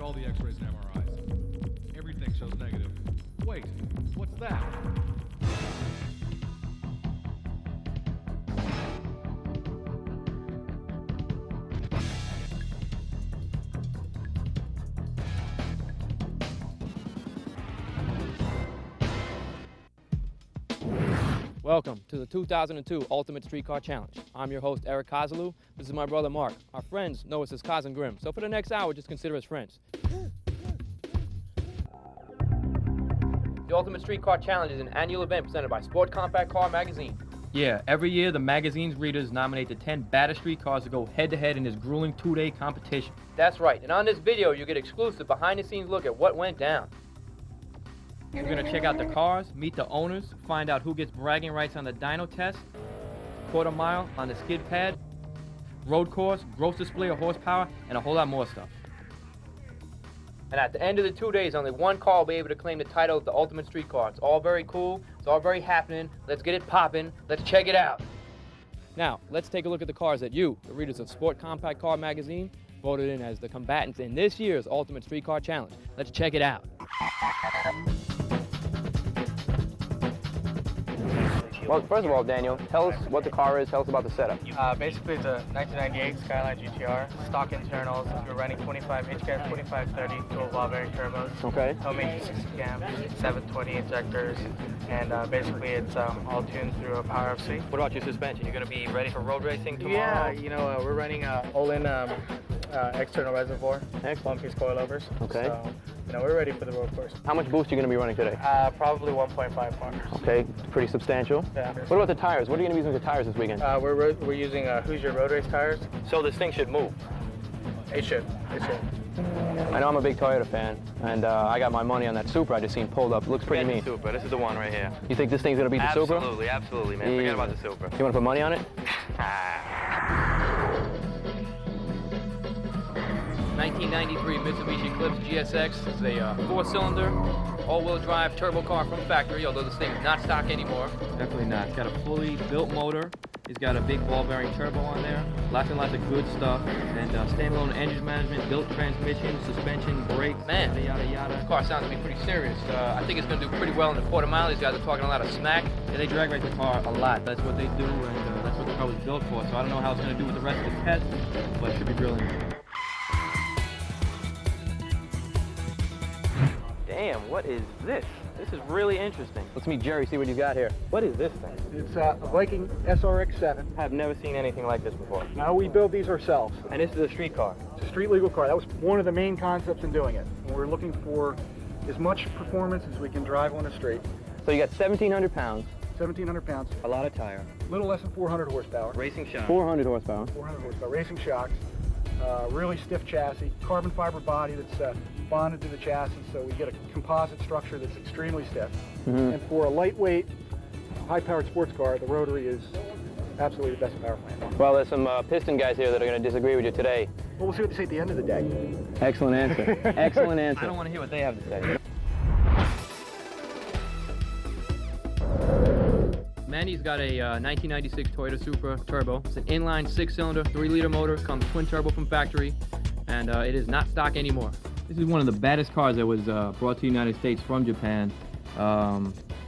all the x-rays and MRIs. Everything shows negative. Wait, what's that? Welcome to the 2002 Ultimate Streetcar Challenge. I'm your host, Eric Kozalou. This is my brother, Mark. Our friends know us as Koz and Grim, so for the next hour, just consider us friends. The Ultimate Streetcar Challenge is an annual event presented by Sport Compact Car Magazine. Yeah, every year the magazine's readers nominate the 10 baddest street cars to go head-to-head in this grueling two-day competition. That's right, and on this video, you get exclusive behind-the-scenes look at what went down. We're gonna check out the cars, meet the owners, find out who gets bragging rights on the dyno test, quarter mile on the skid pad, road course, gross display of horsepower, and a whole lot more stuff. And at the end of the 2 days, only one car will be able to claim the title of the Ultimate Street Car. It's all very cool, it's all very happening. Let's get it popping, let's check it out. Now, let's take a look at the cars that you, the readers of Sport Compact Car Magazine, voted in as the combatants in this year's Ultimate Street Car Challenge. Let's check it out. Well, first of all, Daniel, tell us what the car is, tell us about the setup. Basically, it's a 1998 Skyline GTR, stock internals. We're running 25 HCAS 2530 dual ball bearing turbos. Okay. Homing 60 cam, 720 injectors, and basically it's all tuned through a Power FC. What about your suspension? You're going to be ready for road racing tomorrow? Yeah, you know, we're running all-in external reservoir, one-piece coilovers. Okay. So, you know, we're ready for the road course. How much boost are you going to be running today? Probably 1.5 bar. Okay, pretty substantial. Yeah. What about the tires? What are you going to be using for tires this weekend? We're using Hoosier road race tires. So this thing should move. It should. I know I'm a big Toyota fan, and I got my money on that Supra I just seen pulled up. It looks pretty mean. Supra. This is the one right here. You think this thing's going to beat the Supra? Absolutely, man. Forget about the Supra. You want to put money on it? 1993 Mitsubishi Eclipse GSX is a four-cylinder, all-wheel drive turbo car from factory, although this thing is not stock anymore. Definitely not. It's got a fully built motor. It's got a big ball-bearing turbo on there. Lots and lots of good stuff. And standalone engine management, built transmission, suspension, brakes, man, yada yada. This car sounds to be pretty serious. I think it's going to do pretty well in the quarter mile. These guys are talking a lot of smack. Yeah, they drag race the car a lot. That's what they do, and that's what the car was built for. So I don't know how it's going to do with the rest of the test, but it should be brilliant. Damn, what is this? This is really interesting. Let's meet Jerry, see what he's got here. What is this thing? It's a Viking SRX7. I've never seen anything like this before. Now we build these ourselves. And this is a street car. It's a street legal car. That was one of the main concepts in doing it. We're looking for as much performance as we can drive on the street. So you got 1,700 pounds. 1,700 pounds. A lot of tire. A little less than 400 horsepower. Racing shocks. 400 horsepower. 400 horsepower. Racing shocks. Really stiff chassis. Carbon fiber body that's bonded to the chassis, so we get a composite structure that's extremely stiff. And for a lightweight, high-powered sports car, the rotary is absolutely the best power plant. Well, there's some piston guys here that are going to disagree with you today. Well, we'll see what they say at the end of the day. Excellent answer. Excellent answer. I don't want to hear what they have to say. Mandy's got a 1996 Toyota Supra Turbo. It's an inline 6-cylinder, 3-liter motor, comes twin turbo from factory, and it is not stock anymore. This is one of the baddest cars that was brought to the United States from Japan.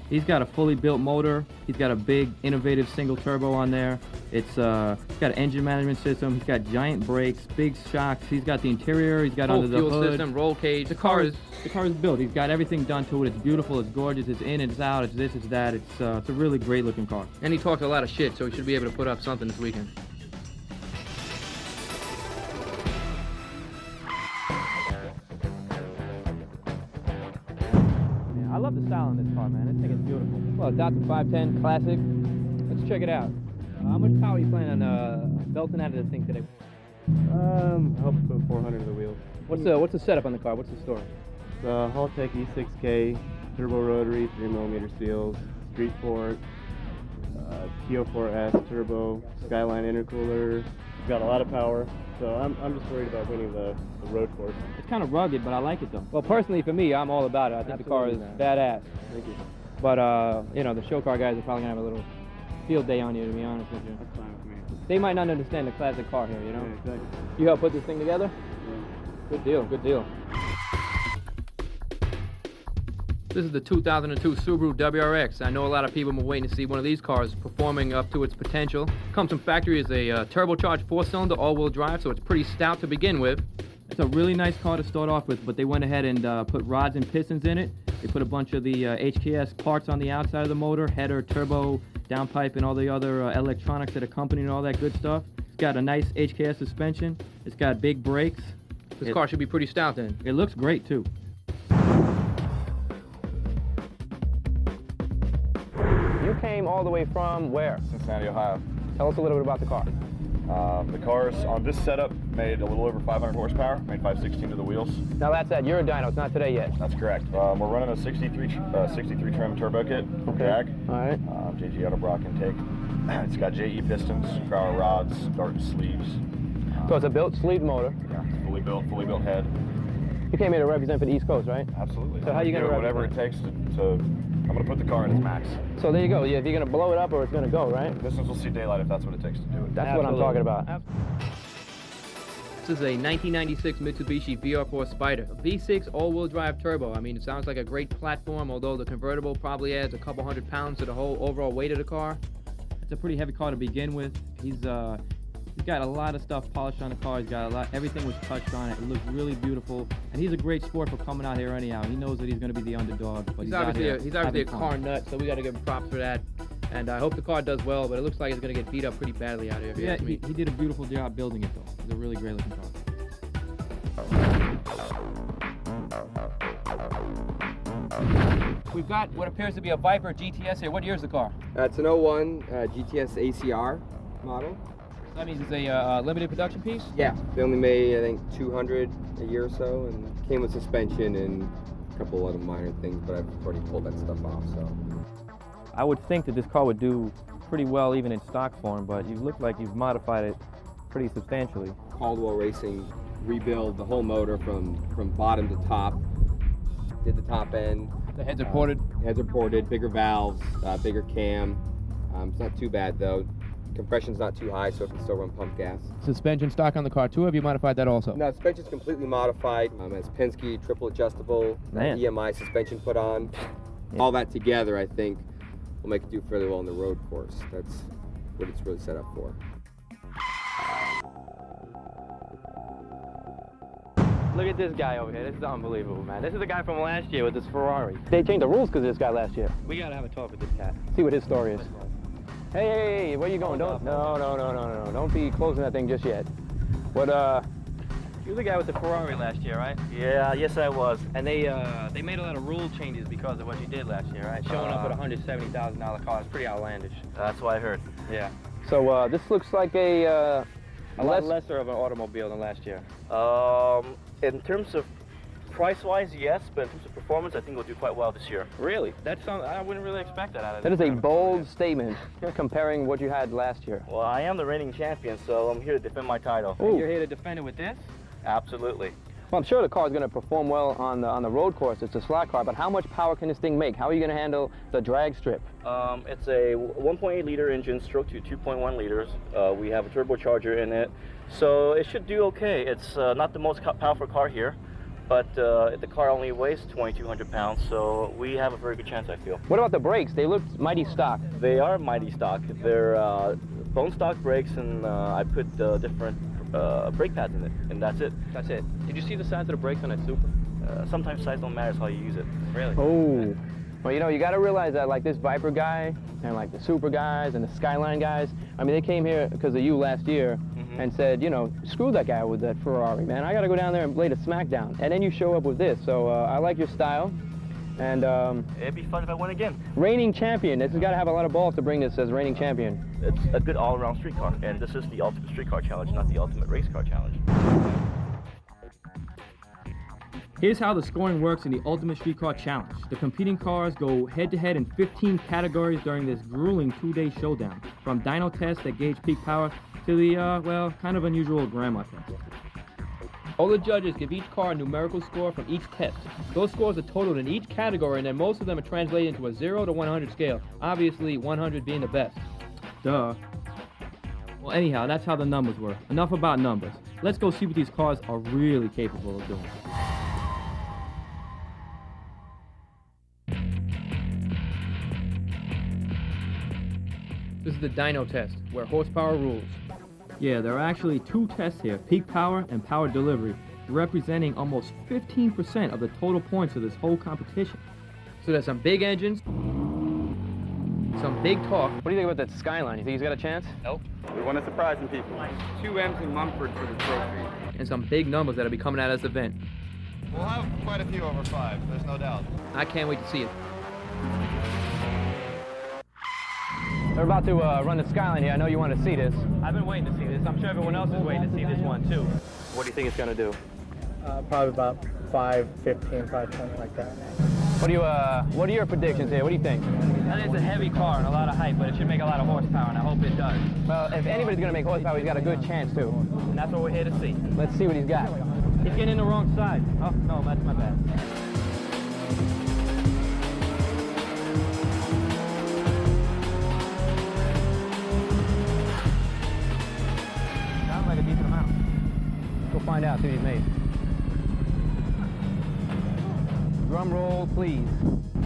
He's got a fully built motor. He's got a big, innovative single turbo on there. It's got an engine management system. He's got giant brakes, big shocks. He's got the interior. He's got under the hood. Fuel system, roll cage. The car is built. He's got everything done to it. It's beautiful. It's gorgeous. It's in. It's out. It's this. It's that. It's a really great looking car. And he talks a lot of shit, so he should be able to put up something this weekend. I love the style on this car, man. This thing is beautiful. Well, Datsun 510 Classic. Let's check it out. How much power are you planning on belting out of this thing today? I hope to put 400 to the wheels. What's the setup on the car? What's the story? The Haltech E6K, turbo rotary, 3mm seals, street fork, TO4S turbo, Skyline intercooler. It's got a lot of power, so I'm just worried about winning the road course. It's kind of rugged, but I like it though. Well, personally for me, I'm all about it. I think Absolutely, the car is badass. Thank you. But you know, the show car guys are probably gonna have a little field day on you, to be honest with you. That's fine with me. They might not understand the classic car here, you know? Yeah, exactly. You help put this thing together? Yeah. Good deal, good deal. This is the 2002 Subaru WRX. I know a lot of people have been waiting to see one of these cars performing up to its potential. Comes from factory as a turbocharged 4-cylinder all-wheel drive, so it's pretty stout to begin with. It's a really nice car to start off with, but they went ahead and put rods and pistons in it. They put a bunch of the HKS parts on the outside of the motor, header, turbo, downpipe, and all the other electronics that accompany and all that good stuff. It's got a nice HKS suspension. It's got big brakes. This car should be pretty stout then. It looks great too. You came all the way from where? Cincinnati, Ohio. Tell us a little bit about the car. The car's on this setup made a little over 500 horsepower, made 516 to the wheels. Now that's at your dyno, it's not today yet. That's correct. We're running a 63 trim turbo kit, drag. All right. JG Autobrock intake. It's got JE pistons, Crowder rods, Dart sleeves. So it's a built sleeve motor. Yeah, fully built head. You came here to represent for the East Coast, right? Absolutely. So how you gonna do whatever it takes to I'm gonna put the car in its max. So there you go. Yeah, if you're gonna blow it up or it's gonna go, right? Distance will see daylight if that's what it takes to do it. That's what I'm talking about. This is a 1996 Mitsubishi VR4 Spyder, a V6 all-wheel drive turbo. I mean, it sounds like a great platform, although the convertible probably adds a couple hundred pounds to the whole overall weight of the car. It's a pretty heavy car to begin with. He's got a lot of stuff polished on the car. He's got a lot, everything was touched on it. It looks really beautiful, and he's a great sport for coming out here anyhow. He knows that he's going to be the underdog. But he's obviously a car nut, so we got to give him props for that. And I hope the car does well, but it looks like it's going to get beat up pretty badly out here. If you ask me. He did a beautiful job building it, though. It's a really great looking car. We've got what appears to be a Viper GTS here. What year is the car? It's an 01 GTS ACR model. That means it's a limited production piece? Yeah. They only made, I think, 200 a year or so, and came with suspension and a couple other minor things, but I've already pulled that stuff off, so. I would think that this car would do pretty well even in stock form, but you look like you've modified it pretty substantially. Caldwell Racing rebuild the whole motor from bottom to top. Did the top end. The heads are ported? Heads are ported, bigger valves, bigger cam. It's not too bad though. Compression's not too high, so it can still run pump gas. Suspension stock on the car too, or have you modified that also? No, suspension's completely modified. It's Penske triple adjustable, EMI suspension put on. Yeah. All that together, I think, will make it do fairly well on the road course. That's what it's really set up for. Look at this guy over here. This is unbelievable, man. This is the guy from last year with this Ferrari. They changed the rules because of this guy last year. We gotta have a talk with this cat. See what his story is. Hey, where you going? No. Don't be closing that thing just yet. What, you were the guy with the Ferrari last year, right? Yeah, yes I was. And they made a lot of rule changes because of what you did last year, right? Showing up with a $170,000 car is pretty outlandish. That's what I heard. Yeah. So this looks like a lot lesser of an automobile than last year. In terms of price-wise, yes, but in terms of performance, I think we'll do quite well this year. Really? I wouldn't really expect that out of this. That is a bold statement comparing what you had last year. Well, I am the reigning champion, so I'm here to defend my title. And you're here to defend it with this? Absolutely. Well, I'm sure the car is going to perform well on the road course. It's a slot car, but how much power can this thing make? How are you going to handle the drag strip? It's a 1.8 liter engine, stroke to 2.1 liters. We have a turbocharger in it, so it should do okay. It's not the most powerful car here, but the car only weighs 2,200 pounds, so we have a very good chance, I feel. What about the brakes? They look mighty stock. They are mighty stock. They're bone stock brakes, and I put different brake pads in it, and that's it. That's it. Did you see the size of the brakes on that Supra? Sometimes size don't matter, it's how you use it. Really? Oh. Well, you know, you got to realize that like this Viper guy and like the Supra guys and the Skyline guys, I mean, they came here because of you last year and said, you know, screw that guy with that Ferrari, man. I got to go down there and lay the smack down. And then you show up with this. So I like your style. And it'd be fun if I win again. Reigning champion. This has got to have a lot of balls to bring this as reigning champion. It's a good all-around street car, and this is the ultimate street car challenge, not the ultimate race car challenge. Here's how the scoring works in the Ultimate Street Car Challenge. The competing cars go head-to-head in 15 categories during this grueling 2-day showdown, from dyno tests that gauge peak power to the, well, kind of unusual grandma test. All the judges give each car a numerical score from each test. Those scores are totaled in each category, and then most of them are translated into a 0 to 100 scale, obviously 100 being the best. Duh. Well, anyhow, that's how the numbers work. Enough about numbers. Let's go see what these cars are really capable of doing. This is the dyno test, where horsepower rules. Yeah, there are actually two tests here, peak power and power delivery, representing almost 15% of the total points of this whole competition. So there's some big engines, some big torque. What do you think about that Skyline? You think he's got a chance? Nope. We want to surprise some people. 2 M's in Mumford for the trophy. And some big numbers that'll be coming out of this event. We'll have quite a few over 5, there's no doubt. I can't wait to see it. They're about to run the Skyline here. I know you want to see this. I've been waiting to see this. I'm sure everyone else is waiting to see this one too. What do you think it's going to do? Probably about 515, 520, like that. What are your predictions here? What do you think? I think it's a heavy car and a lot of hype, but it should make a lot of horsepower, and I hope it does. Well, if anybody's going to make horsepower, he's got a good chance too. And that's what we're here to see. Let's see what he's got. He's getting in the wrong side. Oh, no, that's my bad. Sounds like a decent amount. Let's go find out, see what he's made. Drum roll, please.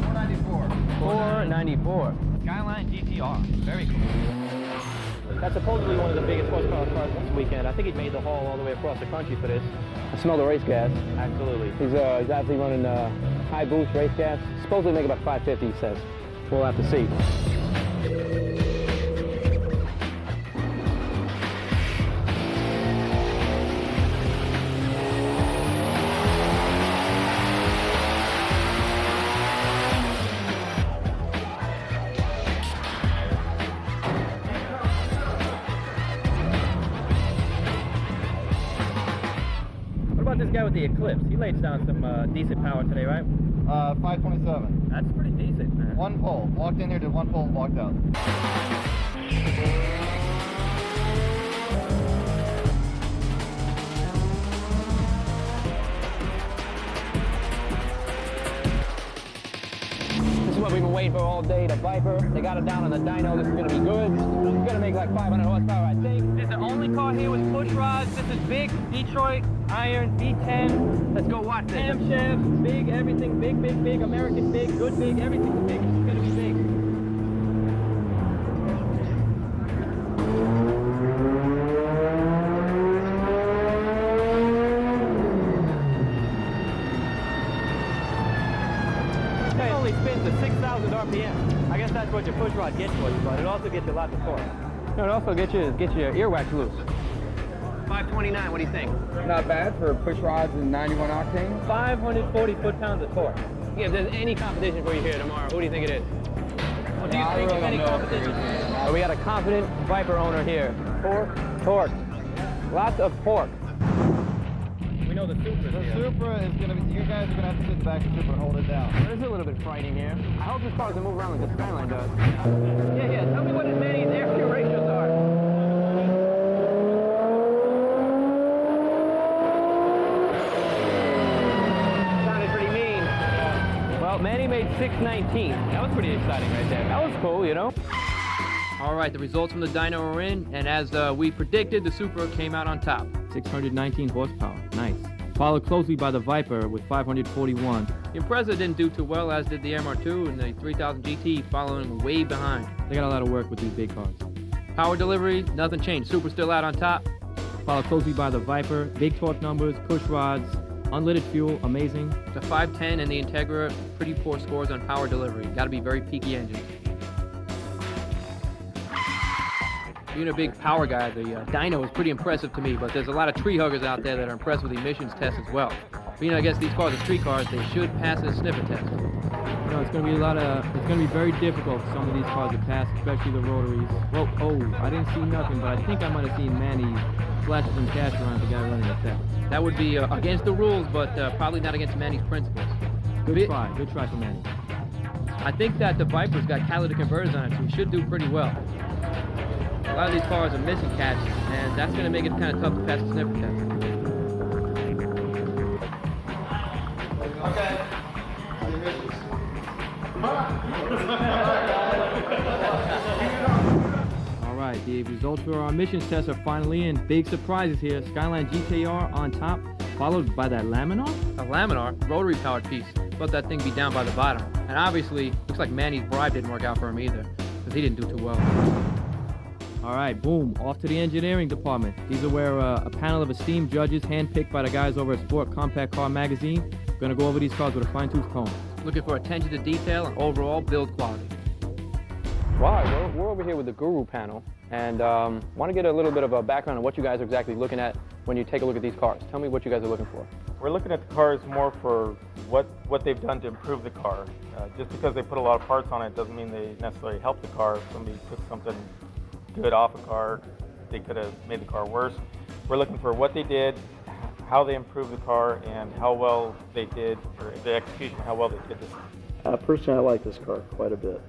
494. 494. Skyline GTR. Very cool. That's supposedly one of the biggest horsepower cars this weekend. I think he made the haul all the way across the country for this. I smell the race gas. Absolutely. He's actually running high boost race gas. Supposedly make about 550, he says. We'll have to see. This guy with the Eclipse, he laid down some decent power today, right? 527. That's pretty decent, man. 1 pole. Walked in here, did 1 pole, and walked out. This is what we've been waiting for all day, the Viper. They got it down on the dyno. This is going to be good. It's going to make like 500 horsepower, I think. This is the only car here with push rods. This is big Detroit iron V10. Let's go watch this. Camshafts, big, everything, big, big, big, American big, good big, everything's big. It's going to be big. It only spins at 6,000 RPM. I guess that's what your push rod gets for you, but it also gets you lots of torque. No, it also gets your earwax loose. 529, what do you think? Not bad for push rods and 91 octane. 540 foot-pounds of torque. Yeah, if there's any competition for you here tomorrow, who do you think it is? Well, do you think there's any competition? Well, we got a confident Viper owner here. Torque. Lots of torque. We know the Supra. The Supra is going to be, you guys are going to have to sit in the back of the Supra and hold it down. There's a little bit frightening here. I hope this car doesn't move around like the Skyline does. Yeah, tell me what Manny's air fuel ratios are. Sounded pretty mean. Well, Manny made 619. That was pretty exciting right there. That was cool, you know? All right, the results from the dyno are in, and as we predicted, the Supra came out on top. 619 horsepower, nice. Followed closely by the Viper with 541. The Impreza didn't do too well, as did the MR2 and the 3000 GT following way behind. They got a lot of work with these big cars. Power delivery, nothing changed. Supra still out on top. Followed closely by the Viper, big torque numbers, push rods, unleaded fuel, amazing. The 510 and the Integra, pretty poor scores on power delivery. Got to be very peaky engines. Being a big power guy, the dyno is pretty impressive to me, but there's a lot of tree huggers out there that are impressed with the emissions test as well. Being, I guess, these cars are street cars, they should pass the sniffer test. You know, it's going to be very difficult for some of these cars to pass, especially the rotaries. Well, I didn't see nothing, but I think I might have seen Manny flash some cash around the guy running the test. That would be against the rules, but probably not against Manny's principles. Good try for Manny. I think that the Viper's got catalytic converters on it, so we should do pretty well. A lot of these cars are missing cats, and that's going to make it kind of tough to pass the sniffer test. Okay. All right, the results for our emissions test are finally in. Big surprises here. Skyline GTR on top, followed by that Laminar. A Laminar, rotary powered piece. Let that thing be down by the bottom. And obviously, looks like Manny's bribe didn't work out for him either, because he didn't do too well. All right, boom, off to the engineering department. These are where a panel of esteemed judges, handpicked by the guys over at Sport Compact Car Magazine, gonna go over these cars with a fine-tooth comb. Looking for attention to detail and overall build quality. Right, we're over here with the Guru panel, and want to get a little bit of a background on what you guys are exactly looking at when you take a look at these cars. Tell me what you guys are looking for. We're looking at the cars more for what they've done to improve the car. Just because they put a lot of parts on it doesn't mean they necessarily help the car. If somebody took something good off a car, they could have made the car worse. We're looking for what they did, how they improved the car, and how well they did, or the execution, how well they did this. Personally, I like this car quite a bit.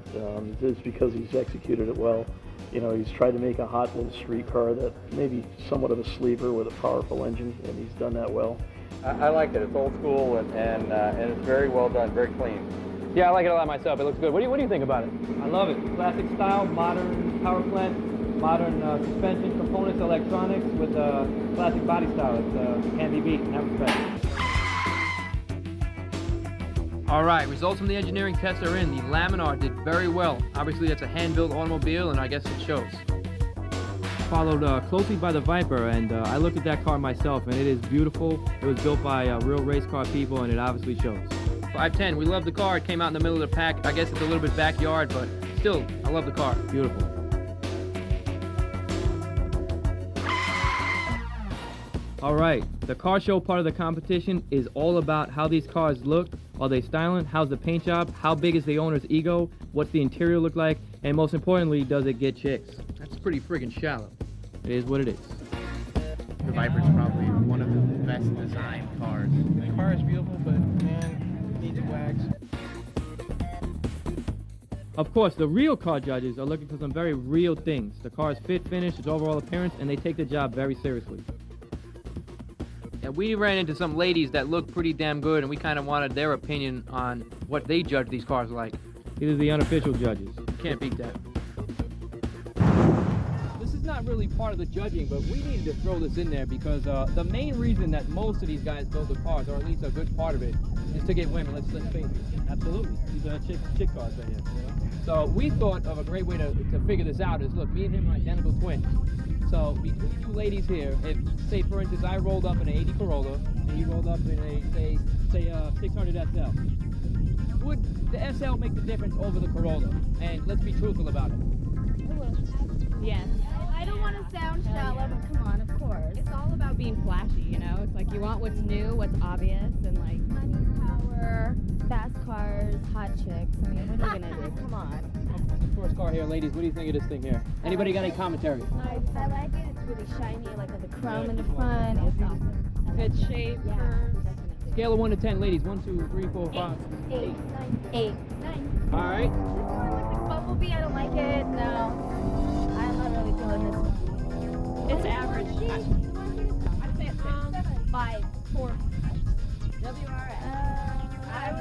It's because he's executed it well. You know, he's tried to make a hot little street car that maybe somewhat of a sleeper with a powerful engine, and he's done that well. I like it. It's old school and it's very well done, very clean. Yeah, I like it a lot myself. It looks good. What do you think about it? I love it. Classic style, modern power plant, modern suspension, components, electronics with classic body style. It can't be beat in that respect. All right, results from the engineering test are in. The Laminar did very well. Obviously, that's a hand-built automobile, and I guess it shows. Followed closely by the Viper, and I looked at that car myself, and it is beautiful. It was built by real race car people, and it obviously shows. 510, we love the car. It came out in the middle of the pack. I guess it's a little bit backyard, but still, I love the car. Beautiful. All right, the car show part of the competition is all about how these cars look. Are they styling? How's the paint job? How big is the owner's ego? What's the interior look like? And most importantly, does it get chicks? That's pretty friggin' shallow. It is what it is. The Viper's probably one of the best designed cars. The car is beautiful, but man, it needs wags. Of course, the real car judges are looking for some very real things. The car's fit, finish, its overall appearance, and they take the job very seriously. And we ran into some ladies that looked pretty damn good, and we kind of wanted their opinion on what they judge these cars like. These are the unofficial judges. Can't beat that. This is not really part of the judging, but we needed to throw this in there because the main reason that most of these guys build the cars, or at least a good part of it, is to get women. Let's face it. Absolutely. These are chick cars right here. You know? So we thought of a great way to figure this out is, look, me and him are identical twins. So between you ladies here, if, say for instance, I rolled up in an 80 Corolla and you rolled up in a, say 600 SL, would the SL make the difference over the Corolla? And let's be truthful about it. Yes. I don't want to sound shallow, but come on, of course. It's all about being flashy, you know? It's like you want what's new, what's obvious, and like money, power, fast cars, hot chicks. I mean, what are you gonna do? Come on. First car here, ladies. What do you think of this thing here? Anybody got any commentary? I like it. It's really shiny, like with the chrome in the front. It's awesome. Good shape, curves. Scale of 1 to 10, ladies. 1, 2, 3, 4, 5. 8, 9. All right. This one looks like Bumblebee. I don't like it. No. I'm not really feeling this one. It's average. I'd say it's 5, 4. WRX.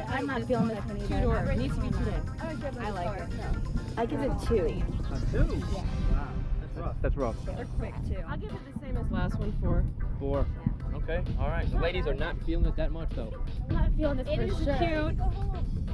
I'm not feeling this one either. 2 doors. It needs to be 2 doors. I like it. I give it 2. A 2? Yeah. Wow. That's rough. That's rough. They're quick too. I'll give it the same as last one, 4. 4. Okay. All right. The ladies are not feeling it that much though. I'm not feeling this It is for sure. cute.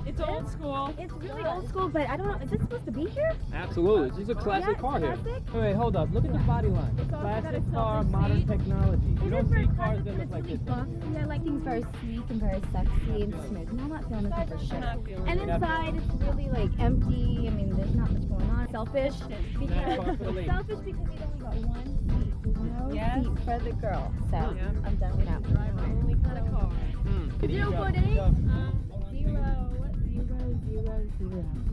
It's old school. It's really old school, but I don't know. Is this supposed to be here? Absolutely. This is a classic car here. Wait, hold up. Look at the body line. Classic car, modern technology. You don't see cars that look like this. Yeah, I like things very sleek and very sexy and smooth. No, I'm not feeling this one for sure. And inside, it's really like empty. I mean, there's not much going on. Selfish because he's only got one seat. There's no seat for the girl. So I'm done with that one. Only kind of car. 0 4 8. 0.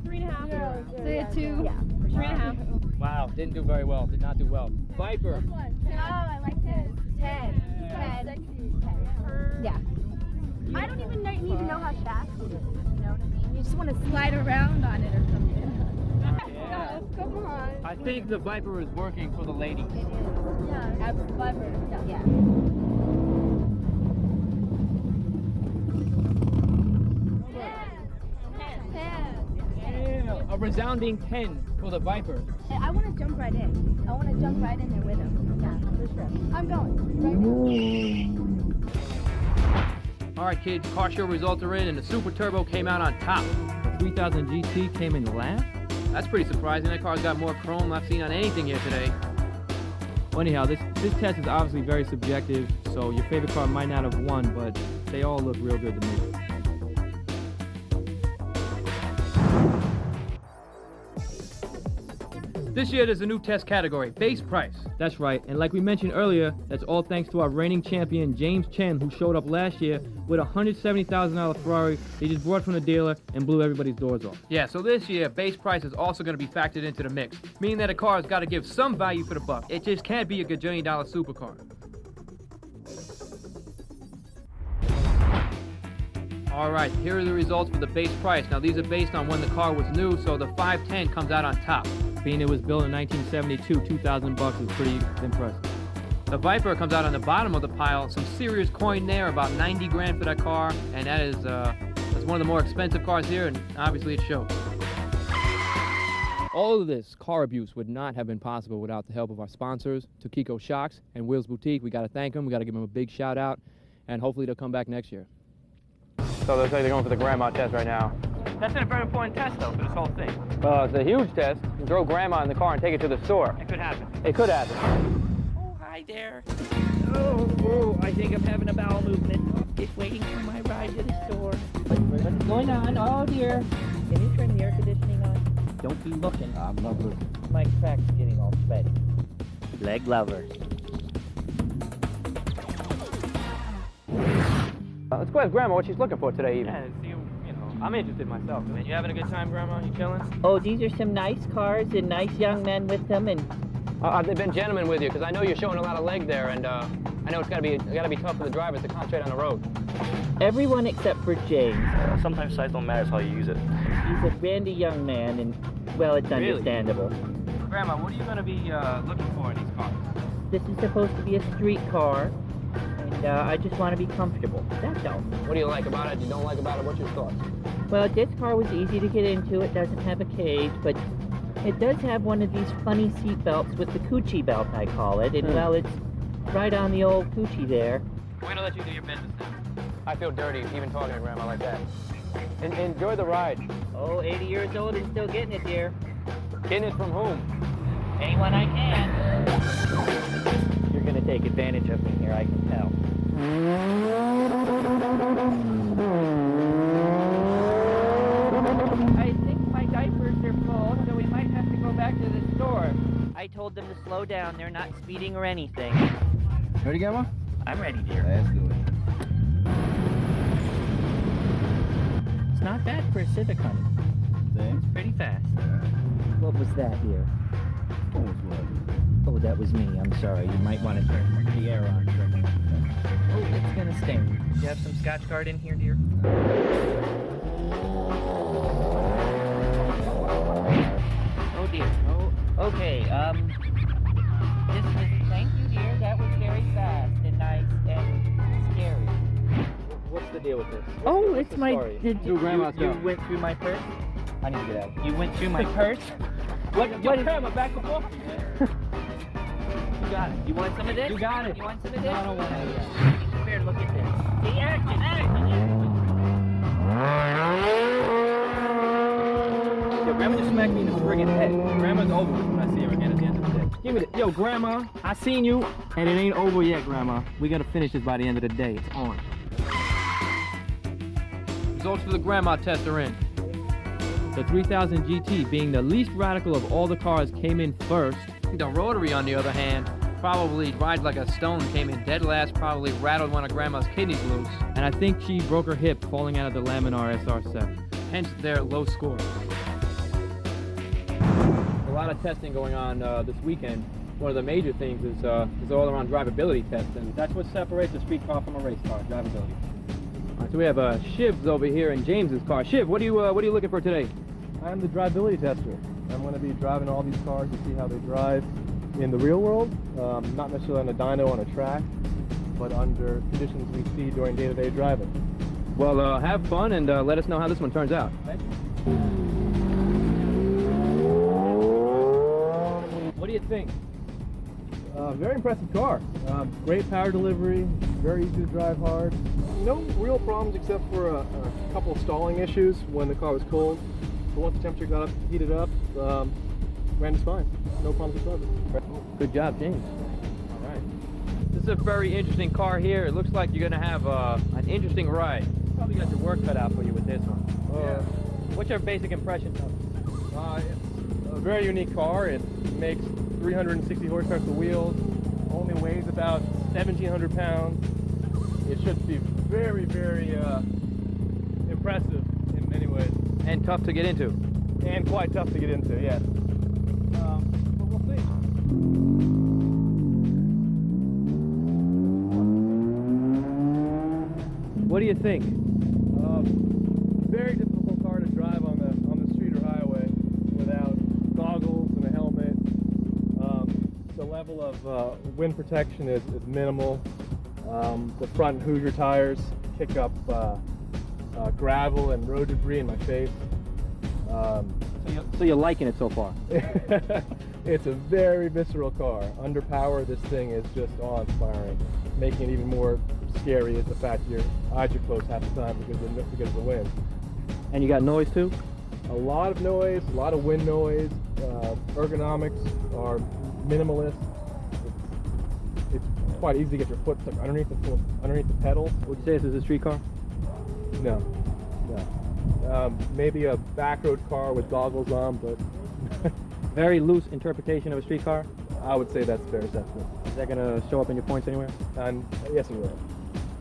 3.5. So yeah, 2. Yeah. 3.5. Wow. Didn't do very well. Did not do well. Viper. Oh, I like this. 10. 10. Yeah. I don't even need to know how fast it is. You know what I mean? You just want to slide around on it or something. Yes, come on. I think the Viper is working for the ladies. It is. Yeah, that's the Viper. Yeah. A resounding 10 for the Viper. I want to jump right in. I want to jump right in there with him. Yeah, for sure. I'm going. Right now. All right, kids. Car show results are in, and the Super Turbo came out on top. The 3000 GT came in last. That's pretty surprising. That car's got more chrome I've seen on anything here today. Well, anyhow, this test is obviously very subjective, so your favorite car might not have won, but they all look real good to me. This year there's a new test category, base price. That's right, and like we mentioned earlier, that's all thanks to our reigning champion, James Chen, who showed up last year with a $170,000 Ferrari he just brought from the dealer and blew everybody's doors off. Yeah, so this year, base price is also going to be factored into the mix, meaning that a car has got to give some value for the buck. It just can't be a gajillion-dollar supercar. Alright, here are the results for the base price. Now these are based on when the car was new, so the 510 comes out on top. Being it was built in 1972, $2,000 is pretty impressive. The Viper comes out on the bottom of the pile. Some serious coin there, about 90 grand for that car, and that is that's one of the more expensive cars here, and obviously it shows. All of this car abuse would not have been possible without the help of our sponsors, Tukiko Shocks and Wheels Boutique. We got to thank them. We got to give them a big shout out, and hopefully they'll come back next year. So they're going for the grandma test right now. That's a very important test, though, for this whole thing. Well, it's a huge test. You throw grandma in the car and take it to the store. It could happen. It could happen. Oh, hi there. Oh, I think I'm having a bowel movement. Just waiting for my ride to the store. What's going on? Oh, dear. Can you turn the air conditioning on? Don't be looking. I'm not looking. My crack's getting all sweaty. Leg lover. Let's go ask grandma what she's looking for today even. Yeah, see, you know. I'm interested myself. Man, you having a good time, Grandma? You chilling? Oh, these are some nice cars and nice young men with them, and Have they been gentlemen with you? Because I know you're showing a lot of leg there, and I know it's gotta be tough for the drivers to concentrate on the road. everyone except for James. Sometimes size don't matter, it's how you use it. He's a brandy young man, and well, it's Really? understandable. Grandma, what are you going to be looking for in these cars? This is supposed to be a street car, and I just want to be comfortable. That's all. What do you like about it? You don't like about it? What's your thoughts? Well, this car was easy to get into. It doesn't have a cage, but it does have one of these funny seat belts with the coochie belt, I call it. And well, it's right on the old coochie there. We're going to let you do your business now. I feel dirty even talking to grandma like that. Enjoy the ride. Oh, 80 years old and still getting it, dear. Getting it from whom? Anyone I can. You're going to take advantage of me here, I can tell. I think my diapers are full, so we might have to go back to the store. I told them to slow down. They're not speeding or anything. Ready, Grandma? I'm ready, dear. Let's do it. It's not bad for a Civic, honey. It's pretty fast. What was that here? Oh, that was me. I'm sorry. You might want to turn the air on for a minute. Oh, it's gonna sting. Do you have some Scotch Guard in here, dear? Oh dear. Oh, okay. Thank you, dear. That was very fast and nice and scary. What's the deal with this? Oh, it's my. Do grandma's you stuff. went through my purse? I need to get out. You went through my purse? What is grandma, back and forth? You got it. You want some of this? You got it. You want some of this? No, I don't want any of that. Come here, look at this. See, action. Yo, grandma just smacked me in the friggin' head. Grandma's over with when I see her again at the end of the day. Give me the. Yo, grandma, I seen you, and it ain't over yet, grandma. We gotta finish this by the end of the day. It's on. Results for the grandma test are in. The 3000 GT, being the least radical of all the cars, came in first. The rotary, on the other hand, probably rides like a stone, came in dead last, probably rattled one of grandma's kidneys loose. And I think she broke her hip falling out of the Laminar S-RX7. Hence their low scores. A lot of testing going on this weekend. One of the major things is all around drivability tests, and that's what separates a street car from a race car, drivability. All right, so we have Shiv's over here in James's car. Shiv, what are you looking for today? I'm the drivability tester. I'm going to be driving all these cars to see how they drive in the real world, not necessarily on a dyno on a track, but under conditions we see during day-to-day driving. Well, have fun and let us know how this one turns out. What do you think? Very impressive car. Great power delivery, very easy to drive hard. No real problems except for a couple of stalling issues when the car was cold. But once the temperature got up, heated up, ran just fine. No problems whatsoever. Good job, James. All right. This is a very interesting car here. It looks like you're going to have an interesting ride. Probably got your work cut out for you with this one. What's your basic impression of it? It's a very unique car. It makes 360 horsepower to the wheels, only weighs about 1,700 pounds. It should be very, very impressive in many ways. And tough to get into. And quite tough to get into, yes. But we'll see. What do you think? Very difficult car to drive on the street or highway without goggles and a helmet. The level of wind protection is minimal. The front Hoosier tires kick up gravel and road debris in my face. So you're liking it so far? It's a very visceral car. Under power, this thing is just awe-inspiring. Making it even more scary is the fact your eyes are closed half the time because of the wind. And you got noise too? A lot of noise, a lot of wind noise. Ergonomics are minimalist. It's quite easy to get your foot stuck underneath the pedals. Would you say this is a street car? No. Maybe a back road car with goggles on, but very loose interpretation of a street car? I would say that's a fair assessment. Is that going to show up in your points anywhere? Yes, it will.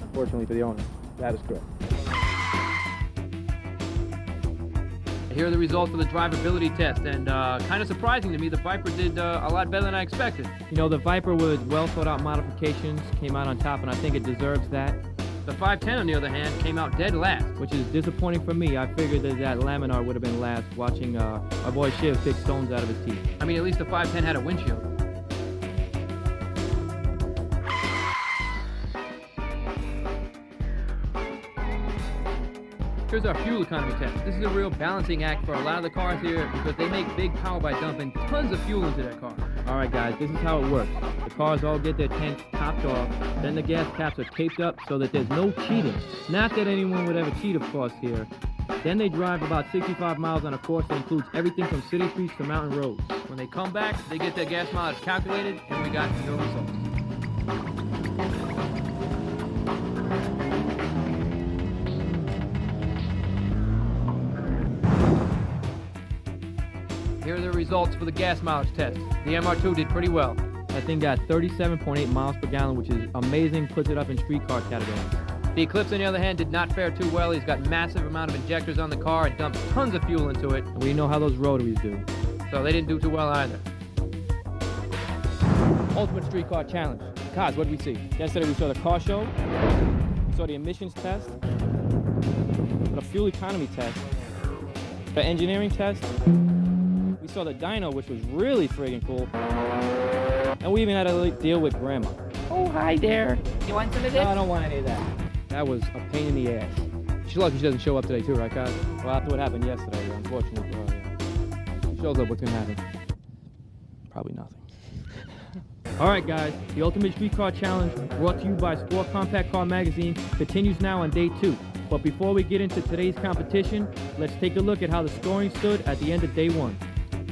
Unfortunately for the owner. That is correct. Here are the results for the drivability test, and kind of surprising to me, the Viper did a lot better than I expected. You know, the Viper with well thought out modifications came out on top, and I think it deserves that. The 510, on the other hand, came out dead last. Which is disappointing for me. I figured that Laminar would have been last, watching our boy Shiv pick stones out of his teeth. I mean, at least the 510 had a windshield. Here's our fuel economy test. This is a real balancing act for a lot of the cars here because they make big power by dumping tons of fuel into their car. All right, guys, this is how it works. The cars all get their tanks topped off, then the gas caps are taped up so that there's no cheating. Not that anyone would ever cheat, of course, here. Then they drive about 65 miles on a course that includes everything from city streets to mountain roads. When they come back, they get their gas mileage calculated, and we got no results. Here are the results for the gas mileage test. The MR2 did pretty well. That thing got 37.8 miles per gallon, which is amazing, puts it up in street car category. The Eclipse, on the other hand, did not fare too well. He's got massive amount of injectors on the car and dumps tons of fuel into it. And we know how those rotaries do. So they didn't do too well either. Ultimate Street Car Challenge. Kaz, what did we see? Yesterday we saw the car show, we saw the emissions test, the fuel economy test, the engineering test, we saw the dyno, which was really friggin' cool, and we even had to deal with Grandma. Oh, hi there. You want some of this? No, I don't want any of that. That was a pain in the ass. She's lucky she doesn't show up today too, right, Kaz? Well, after what happened yesterday, unfortunately for her, yeah. She shows up, what's gonna happen? Probably nothing. All right, guys, the Ultimate Street Car Challenge, brought to you by Sport Compact Car Magazine, continues now on day 2. But before we get into today's competition, let's take a look at how the scoring stood at the end of day 1.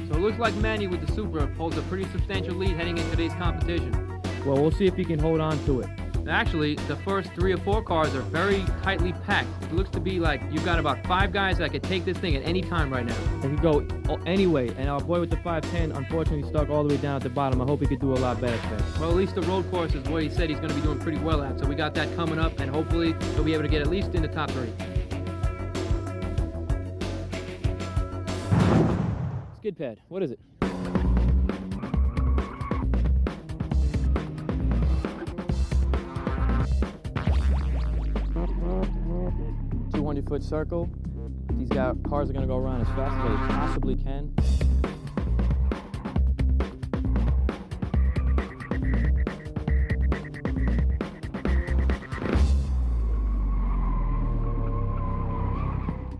So it looks like Manny with the Supra holds a pretty substantial lead heading into today's competition. Well, we'll see if he can hold on to it. Actually, the first 3 or 4 cars are very tightly packed. It looks to be like you've got about 5 guys that could take this thing at any time right now. They could go anyway, and our boy with the 510 unfortunately stuck all the way down at the bottom. I hope he could do a lot better today. Well, at least the road course is what he said he's going to be doing pretty well at, so we got that coming up, and hopefully he'll be able to get at least in the top 3. Skid pad, what is it? Foot circle. These cars are going to go around as fast as they possibly can.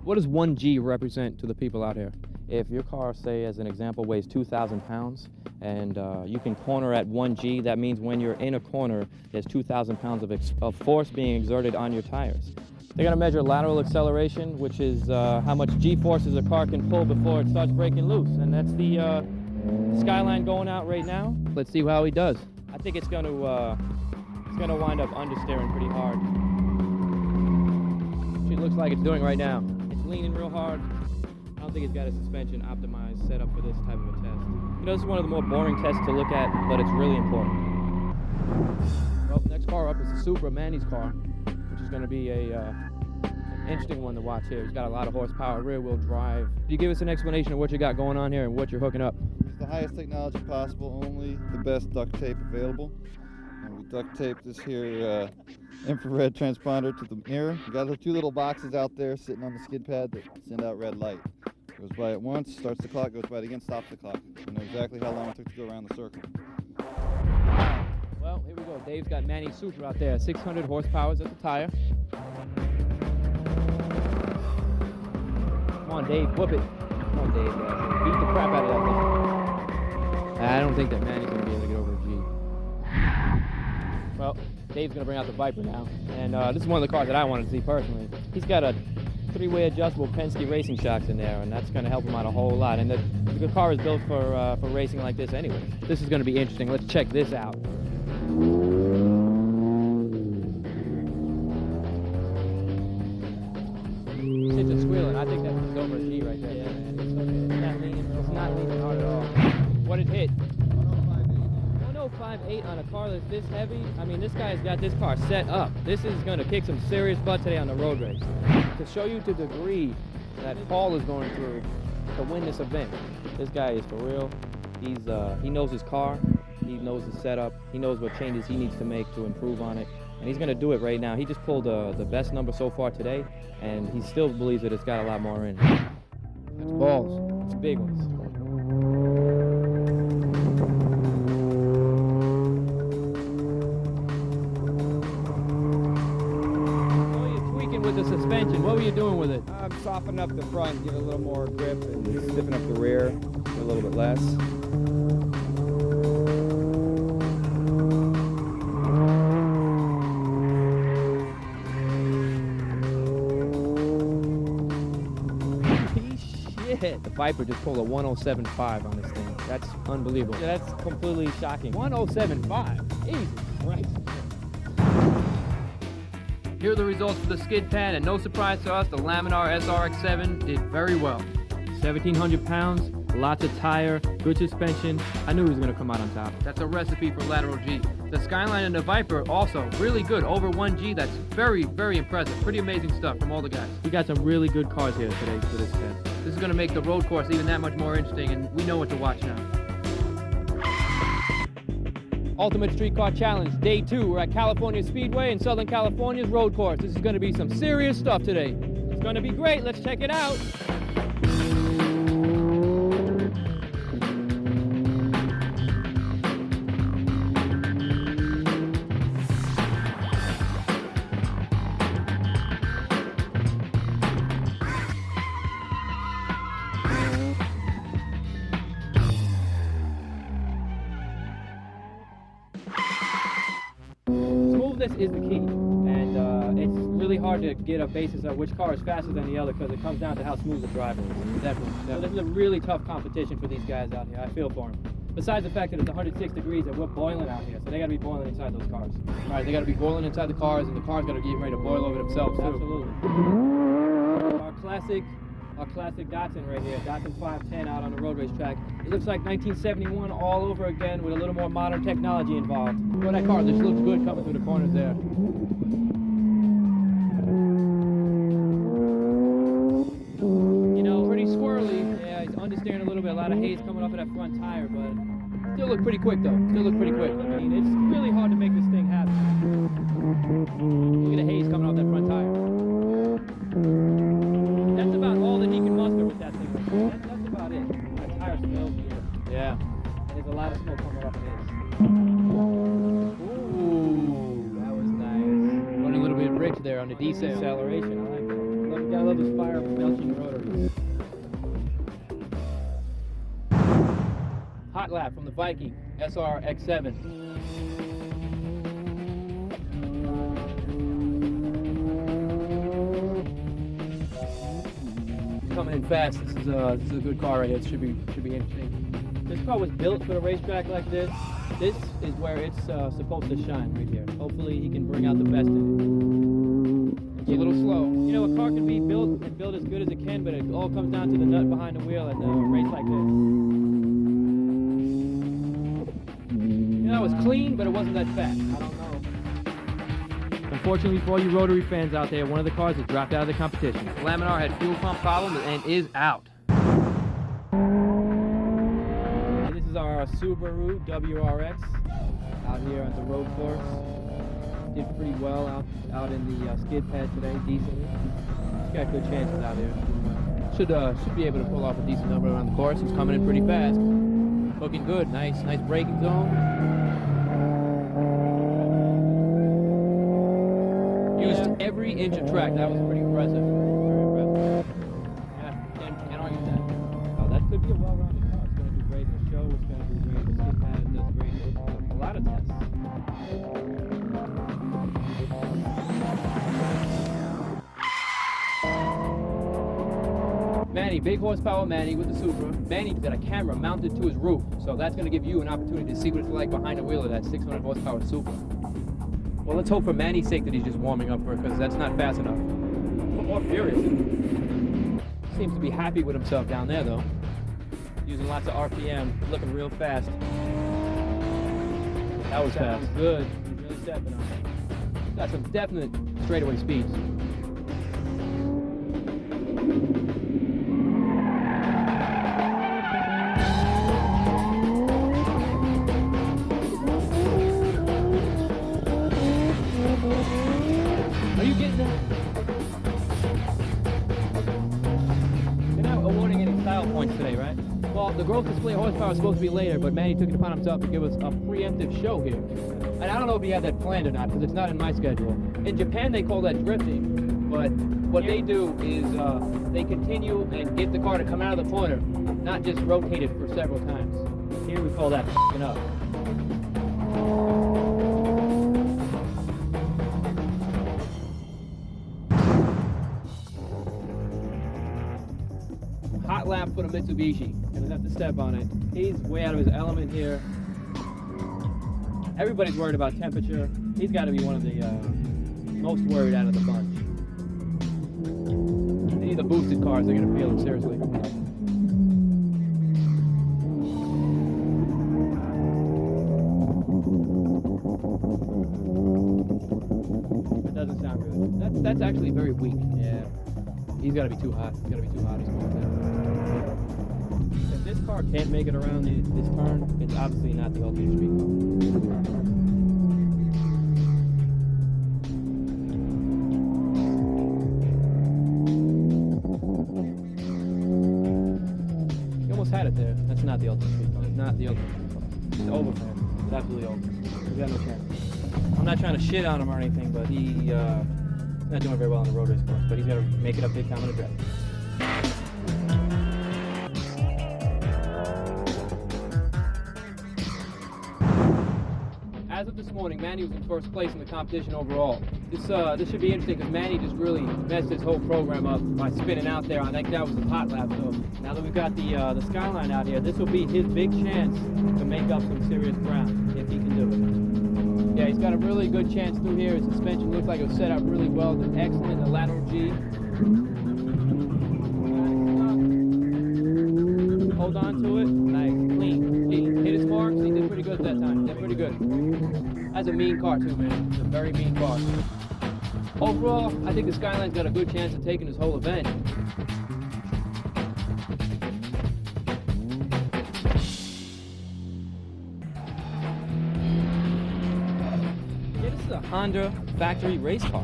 What does 1G represent to the people out here? If your car, say as an example, weighs 2,000 pounds and you can corner at 1G, that means when you're in a corner, there's 2,000 pounds of force being exerted on your tires. They're gonna measure lateral acceleration, which is how much G-forces a car can pull before it starts breaking loose. And that's the Skyline going out right now. Let's see how he does. I think it's gonna wind up understeering pretty hard. It looks like it's doing right now. It's leaning real hard. I don't think it's got a suspension optimized set up for this type of a test. You know, this is one of the more boring tests to look at, but it's really important. Well, next car up is the Supra, Manny's car, which is going to be an interesting one to watch here. He's got a lot of horsepower, rear-wheel drive. Can you give us an explanation of what you got going on here and what you're hooking up? It's the highest technology possible, only the best duct tape available. And we duct taped this here infrared transponder to the mirror. We got two little boxes out there sitting on the skid pad that send out red light. Goes by it once, starts the clock, goes by it again, stops the clock. You know exactly how long it took to go around the circle. Well, here we go. Dave's got Manny's Supra out there. 600 horsepower at the tire. Come on, Dave, whoop it. Come on, Dave. Beat the crap out of that thing. I don't think that Manny's going to be able to get over a G. Well, Dave's going to bring out the Viper now. And this is one of the cars that I wanted to see personally. He's got a three-way adjustable Penske racing shocks in there, and that's going to help him out a whole lot. And the car is built for racing like this anyway. This is going to be interesting. Let's check this out. It's a squealing. I think that's over a G right there. Yeah, man. It's okay. It's not leaning hard at all. What it hit? 1058 on a car that's this heavy. I mean, this guy's got this car set up. This is going to kick some serious butt today on the road race. To show you the degree that Paul is going through to win this event. This guy is for real. He knows his car. He knows the setup. He knows what changes he needs to make to improve on it. And he's going to do it right now. He just pulled the best number so far today, and he still believes that it's got a lot more in it. That's balls. It's big ones. With the suspension, what were you doing with it? I'm softening up the front, give it a little more grip, and stiffen up the rear a little bit less. Shit! The Viper just pulled a 107.5 on this thing. That's unbelievable. Yeah, that's completely shocking. 107.5? Jesus Christ. Here are the results for the skid pad, and no surprise to us, the Laminar S-RX7 did very well. 1,700 pounds, lots of tire, good suspension. I knew he was going to come out on top. That's a recipe for lateral G. The Skyline and the Viper also really good, over 1 G. That's very, very impressive. Pretty amazing stuff from all the guys. We got some really good cars here today for this test. This is going to make the road course even that much more interesting, and we know what to watch now. Ultimate Street Car Challenge, Day 2. We're at California Speedway in Southern California's road course. This is going to be some serious stuff today. It's going to be great. Let's check it out. This is the key, and it's really hard to get a basis of which car is faster than the other because it comes down to how smooth the driver is. Definitely. So this is a really tough competition for these guys out here. I feel for them. Besides the fact that it's 106 degrees and we're boiling out here, so they got to be boiling inside those cars. All right, they got to be boiling inside the cars, and the cars got to get ready to boil over themselves too. Absolutely. Our classic Datsun right here, Datsun 510 out on the road race track. It looks like 1971 all over again with a little more modern technology involved. Well, that car just looks good coming through the corners there. You know, pretty squirrely. Yeah, he's understeering a little bit, a lot of haze coming off of that front tire, but still look pretty quick though. Still look pretty quick. I mean, it's really hard to make this thing happen. Look at the haze coming off that front tire. That's about all that he can muster with that thing. That's about it. That tire smells good. Yeah. There's a lot of smoke coming off of his. Ooh, that was nice. Running a little bit rich there on the deceleration. I like that. Gotta love those fire belching rotaries. Hot lap from the Viking SRX7. coming in fast. This is a good car right here. It should be interesting. This car was built for a racetrack like this. This is where it's supposed to shine right here. Hopefully he can bring out the best in it. It's a little slow. You know, a car can be built and built as good as it can, but it all comes down to the nut behind the wheel at a race like this. You know, it was clean, but it wasn't that fast. I don't know. Unfortunately for all you rotary fans out there, one of the cars has dropped out of the competition. Laminar had fuel pump problems and is out. And this is our Subaru WRX out here on the road course. Did pretty well out in the skid pad today, decently. He's got good chances out here. Should be able to pull off a decent number around the course. It's coming in pretty fast. Looking good. Nice braking zone. Used every inch of track. That was pretty impressive. Very impressive. Yeah, can't argue that. Oh, that could be a well-rounded car. It's going to be great in the show. It's going to be great in the skid pad. It does great in a lot of tests. Manny, big horsepower Manny with the Supra. Manny's got a camera mounted to his roof, so that's going to give you an opportunity to see what it's like behind the wheel of that 600 horsepower Supra. Well, let's hope for Manny's sake that he's just warming up for it, because that's not fast enough. Or furious. Seems to be happy with himself down there, though. Using lots of RPM, looking real fast. That was fast. Sounds good. He's really stepping on it. Got some definite straightaway speeds. Are you getting that? You're not awarding any style points today, right? Well, the growth display horsepower is supposed to be later, but Manny took it upon himself to give us a preemptive show here. And I don't know if he had that planned or not, because it's not in my schedule. In Japan, they call that drifting, but what they do is they continue and get the car to come out of the corner, not just rotate it for several times. Here we call that f***ing up. Hot lap for the Mitsubishi. Gonna have to step on it. He's way out of his element here. Everybody's worried about temperature. He's got to be one of the most worried out of the bunch. Any of the boosted cars are gonna feel it seriously. That doesn't sound good. That's actually very weak. Yeah. He's got to be too hot. He's got to be too hot. He's going down. If this car can't make it around this turn, it's obviously not the ultimate street car. He almost had it there. That's not the ultimate street car. It's not the ultimate street car. It's over for him. It's absolutely over. He's got no chance. I'm not trying to shit on him or anything, but he's not doing very well on the road race course, but he's got to make it up big time on the track. As of this morning, Manny was in first place in the competition overall. This should be interesting because Manny just really messed his whole program up by spinning out there. I think that was a hot lap. So now that we've got the Skyline out here, this will be his big chance to make up some serious ground if he can do it. Yeah, he's got a really good chance through here. His suspension looks like it was set up really well. It's excellent. The lateral G. Hold on to it. Nice, clean. He hit his marks. He did pretty good that time. Did pretty good. That's a mean car too, man. It's a very mean car. Overall, I think the Skyline's got a good chance of taking this whole event. Honda factory race car.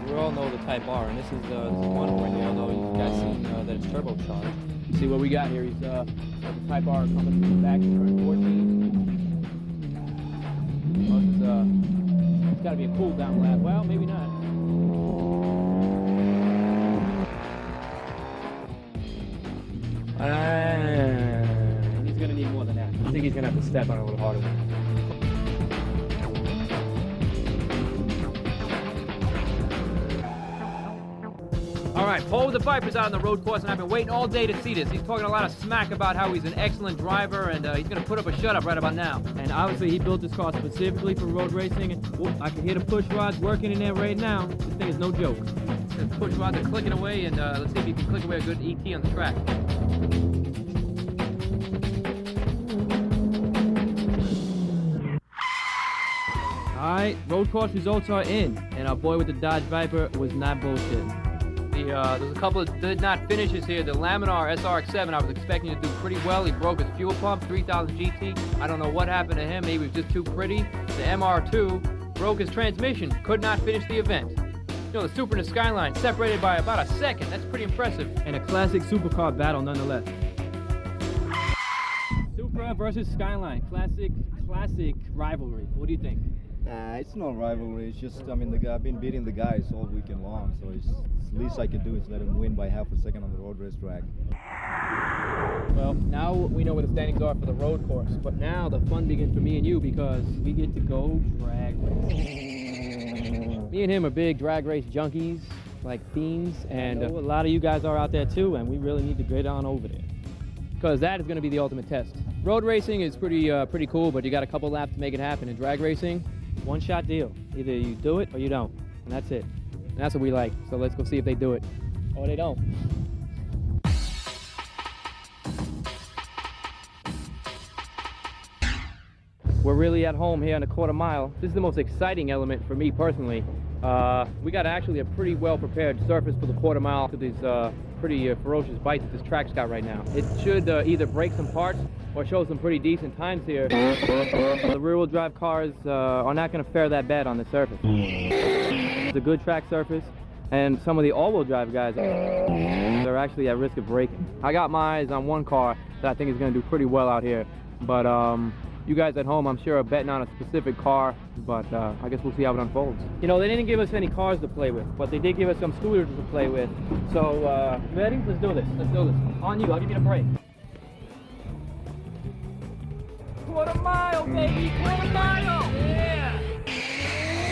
We all know the Type R, and this is one right here, although you guys seen that it's turbocharged. See what we got here. He's the Type R coming from the back in turn 14. It's got to be a cool down lap. Well, maybe not. He's going to need more than that. I think he's going to have to step on it a little harder. All right, Paul the Viper's out on the road course, and I've been waiting all day to see this. He's talking a lot of smack about how he's an excellent driver, and he's going to put up a shut-up right about now. And obviously, he built this car specifically for road racing. And whoop, I can hear the push rods working in there right now. This thing is no joke. The push rods are clicking away, and let's see if you can click away a good ET on the track. All right, road course results are in, and our boy with the Dodge Viper was not bullshitting. There's a couple of did not finishes here. The Laminar S-RX7, I was expecting to do pretty well. He broke his fuel pump, 3000 GT. I don't know what happened to him. Maybe he was just too pretty. The MR2 broke his transmission, could not finish the event. You know, the Supra and the Skyline separated by about a second. That's pretty impressive. And a classic supercar battle nonetheless. Supra versus Skyline. Classic rivalry. What do you think? Nah, it's no rivalry. It's just, I mean, I've been beating the guys all weekend long, so it's the least I can do is let him win by half a second on the road race track. Well, now we know where the standings are for the road course, but now the fun begins for me and you because we get to go drag racing. Me and him are big drag race junkies, like fiends, and a lot of you guys are out there too, and we really need to get on over there because that is going to be the ultimate test. Road racing is pretty cool, but you got a couple laps to make it happen. In drag racing, one-shot deal. Either you do it or you don't, and that's it. And that's what we like, so let's go see if they do it. Or they don't. We're really at home here on a quarter mile. This is the most exciting element for me personally. We got actually a pretty well-prepared surface for the quarter mile to these pretty ferocious bites that this track's got right now. It should either break some parts or show some pretty decent times here. The rear-wheel drive cars are not going to fare that bad on the surface. It's a good track surface, and some of the all-wheel drive guys are actually at risk of breaking. I got my eyes on one car that I think is going to do pretty well out here, but you guys at home, I'm sure, are betting on a specific car, but I guess we'll see how it unfolds. You know, they didn't give us any cars to play with, but they did give us some scooters to play with. So, ready? Let's do this. Let's do this. On you. I'll give you the break. Quarter mile, baby! Quarter mile! Yeah!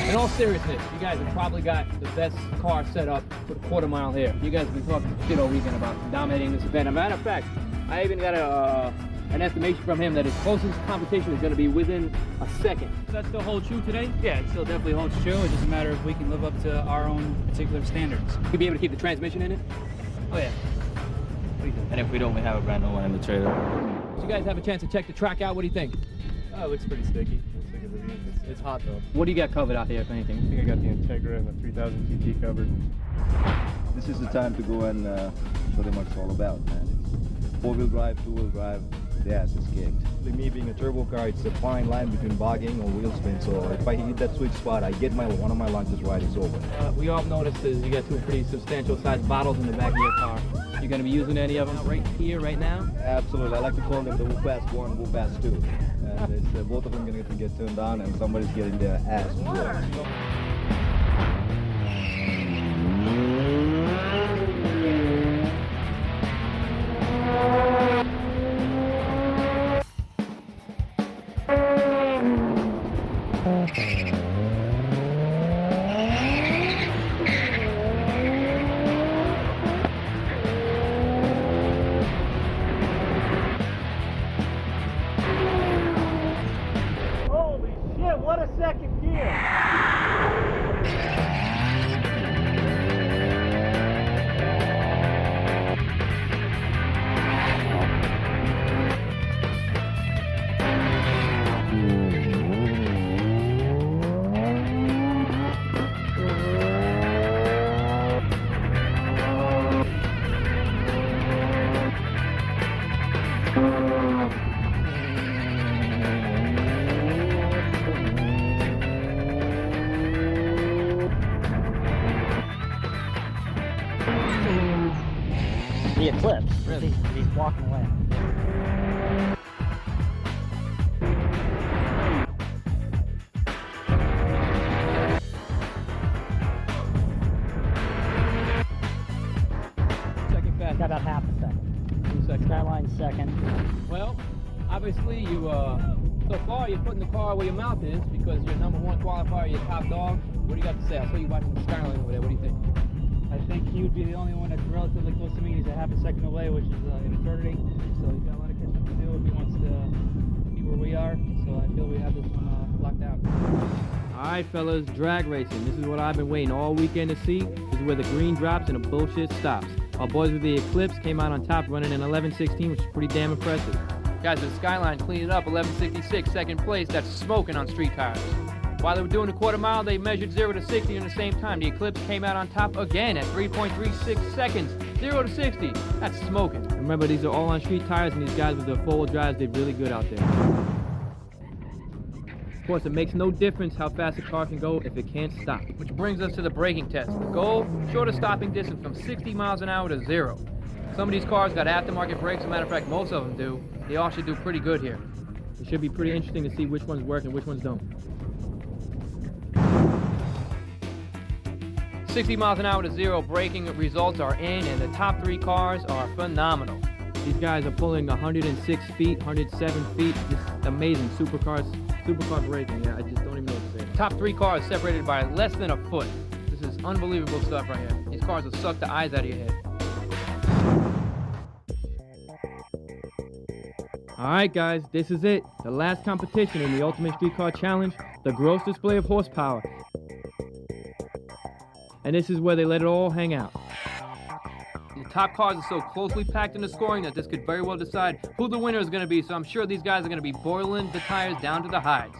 In all seriousness, you guys have probably got the best car set up for the quarter mile here. You guys have been talking shit all weekend about dominating this event. As a matter of fact, I even got an estimation from him that his closest competition is going to be within a second. Does that still hold true today? Yeah, it still definitely holds true. It's just a matter of if we can live up to our own particular standards. You'll be able to keep the transmission in it? Oh, yeah. And if we don't, we have a brand new one in the trailer. So you guys have a chance to check the track out. What do you think? Oh, it looks pretty sticky. It's hot though. What do you got covered out here, if anything? I think I got the Integra and the 3000 GT covered. This is the time to go and show them what it's all about, man. It's four-wheel drive, two-wheel drive, the ass is kicked. Me being a turbo car, it's a fine line between bogging or wheel spin, so if I hit that sweet spot, I get one of my lunges right, it's over. We all noticed that you got two pretty substantial sized bottles in the back of your car. You going to be using any of them right here, right now? Absolutely. I like to call them the Whoop-Ass 1, Whoop-Ass 2. And it's, both of them going to get turned on and somebody's getting their ass whooped. Holy shit, what a second gear! The Eclipse. Really? He's walking away. Second fast. Got about half a second. 2 seconds. Skyline second. Well, obviously you, so far you're putting the car where your mouth is because you're #1 qualifier, you're top dog. What do you got to say? I saw you watching the Skyline over there. What do you think? I think he would be the only one that's relatively close to me. He's a half a second away, which is an eternity. So he's got a lot of catching up to do if he wants to be where we are. So I feel we have this one locked down. Alright fellas, drag racing. This is what I've been waiting all weekend to see. This is where the green drops and the bullshit stops. Our boys with the Eclipse came out on top running an 11.16, which is pretty damn impressive. Guys with Skyline cleaning up 11.66, second place. That's smoking on street tires. While they were doing the quarter mile, they measured 0 to 60 in the same time. The Eclipse came out on top again at 3.36 seconds. 0 to 60. That's smoking. Remember, these are all on street tires, and these guys with their four-wheel drives did really good out there. Of course, it makes no difference how fast a car can go if it can't stop. Which brings us to the braking test. The goal, shorter stopping distance from 60 miles an hour to 0. Some of these cars got aftermarket brakes. As a matter of fact, most of them do. They all should do pretty good here. It should be pretty interesting to see which ones work and which ones don't. 60 miles an hour to 0 braking results are in, and the top 3 cars are phenomenal. These guys are pulling 106 feet, 107 feet. Just amazing. Supercar braking. Yeah, I just don't even know what to say. Top 3 cars separated by less than a foot. This is unbelievable stuff right here. These cars will suck the eyes out of your head. Alright guys, this is it. The last competition in the Ultimate Street Car Challenge, the gross display of horsepower. And this is where they let it all hang out. The top cars are so closely packed in the scoring that this could very well decide who the winner is going to be, so I'm sure these guys are going to be boiling the tires down to the hides.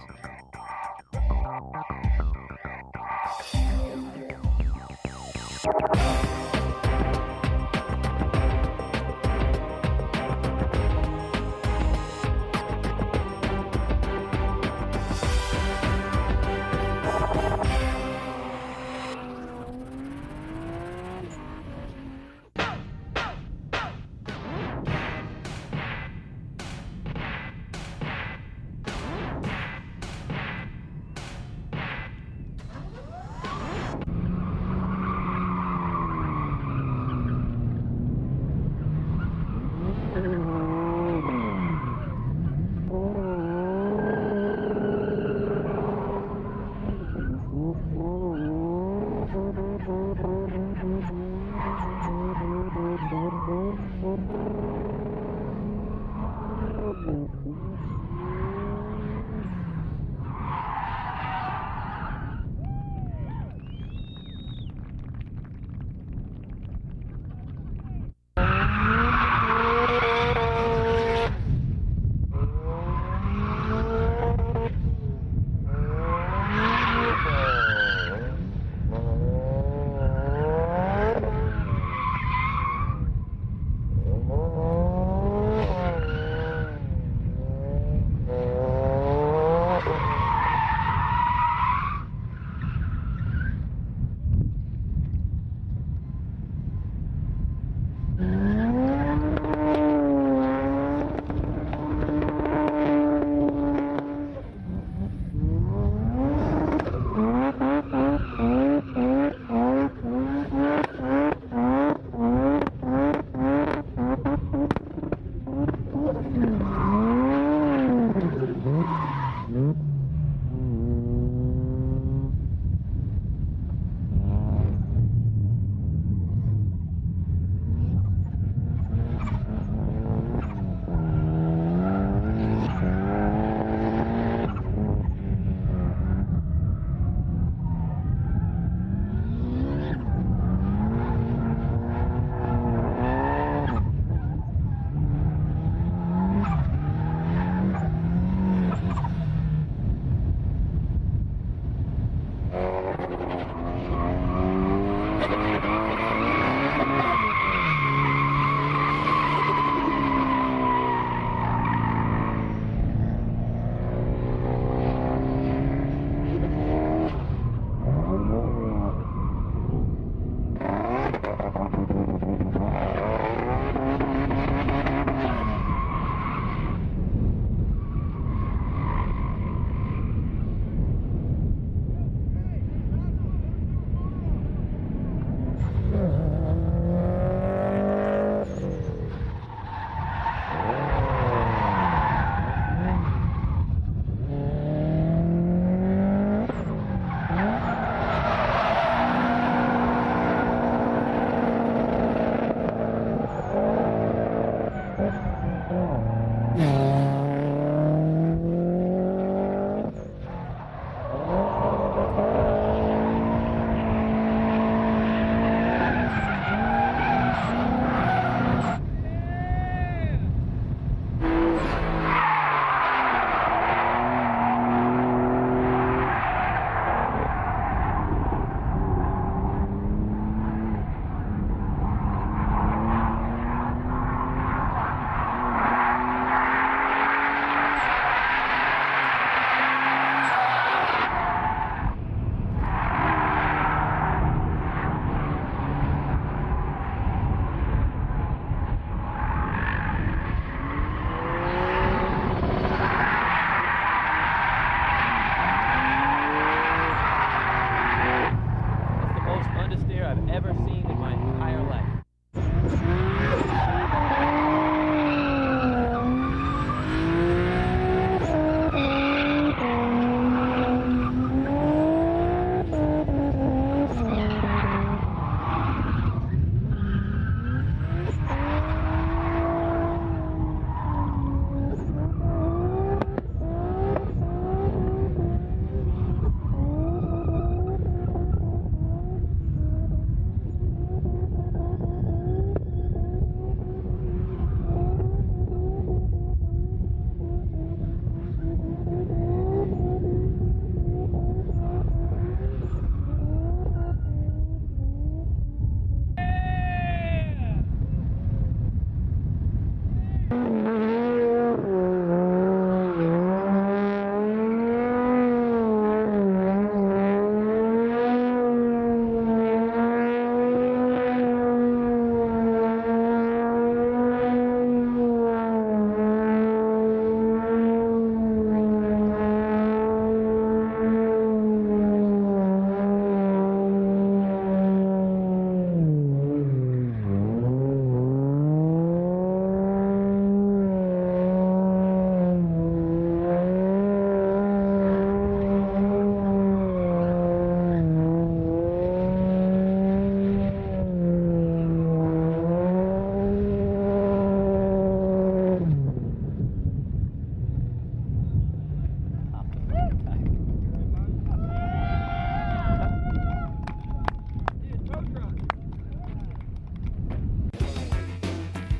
ever seen in my entire life.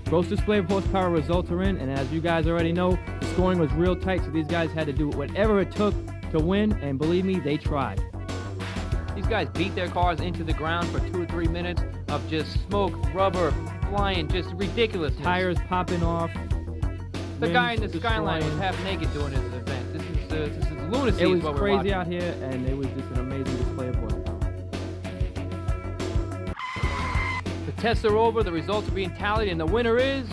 Gross display of horsepower results are in, and as you guys already know, the scoring was real tight, so these guys had to do whatever it took to win, and believe me, they tried. These guys beat their cars into the ground for 2 or 3 minutes of just smoke, rubber, flying, just ridiculous. Tires popping off. The guy in the Skyline was half naked doing his event. This is lunacy. It was what we're crazy watching out here, and it was just an amazing display of horsepower. The tests are over, the results are being tallied, and the winner is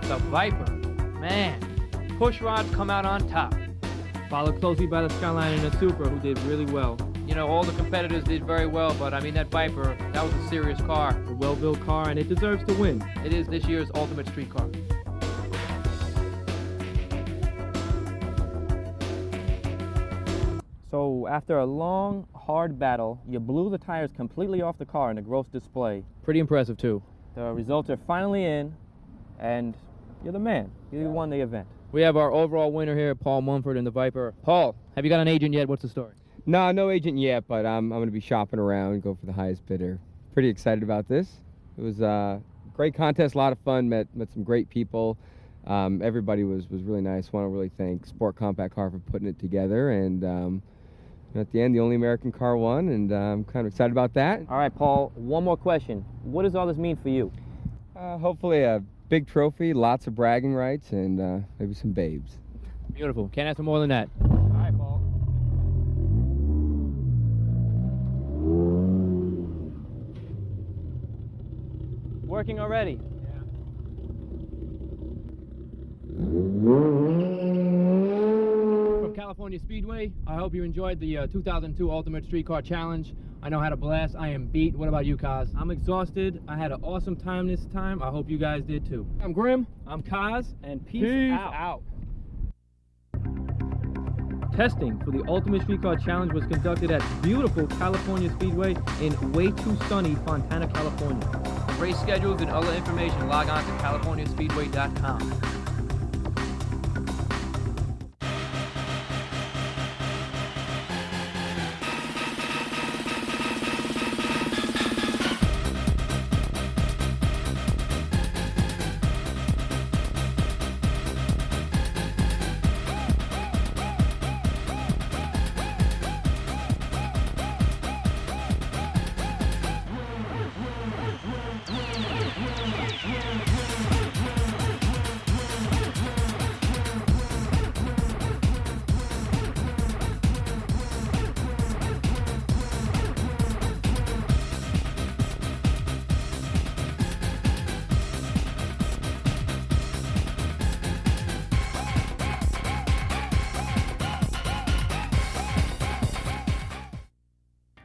the Viper. Man, push rods come out on top. Followed closely by the Skyline and the Supra, who did really well. You know, all the competitors did very well, but I mean, that Viper, that was a serious car. A well-built car, and it deserves to win. It is this year's ultimate street car. So after a long, hard battle, you blew the tires completely off the car in a gross display. Pretty impressive too. The results are finally in, and you're the man. You won the event. We have our overall winner here, Paul Mumford in the Viper. Paul, have you got an agent yet? What's the story? No agent yet, but I'm going to be shopping around, go for the highest bidder. Pretty excited about this. It was a great contest, a lot of fun, met some great people. Everybody was really nice. Want to really thank Sport Compact Car for putting it together, and at the end, the only American car won, and I'm kind of excited about that. All right, Paul, one more question. What does all this mean for you? Hopefully a big trophy, lots of bragging rights, and maybe some babes. Beautiful. Can't ask for more than that. All right, Paul. Working already? From California Speedway, I hope you enjoyed the 2002 Ultimate Street Car Challenge. I know I had a blast. I am beat. What about you, Kaz? I'm exhausted. I had an awesome time this time. I hope you guys did too. I'm Grim. I'm Kaz, and peace out. Testing for the Ultimate Street Car Challenge was conducted at beautiful California Speedway in way too sunny Fontana, California. Race schedules and other information, log on to californiaspeedway.com.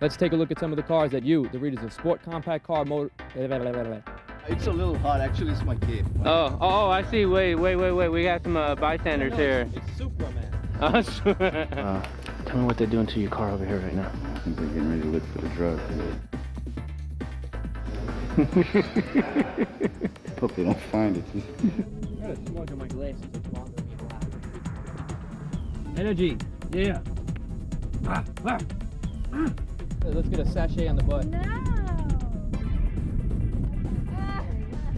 Let's take a look at some of the cars that you, the readers of Sport Compact Car Motor... It's a little hot. Actually, it's my cape. Oh, I see. Wait. We got some bystanders here. It's Supra, man. Tell me what they're doing to your car over here right now. I think they're getting ready to look for the drug. Hope they don't find it. I got a smudge on my glasses. Energy. Yeah. Let's get a sachet on the butt. No.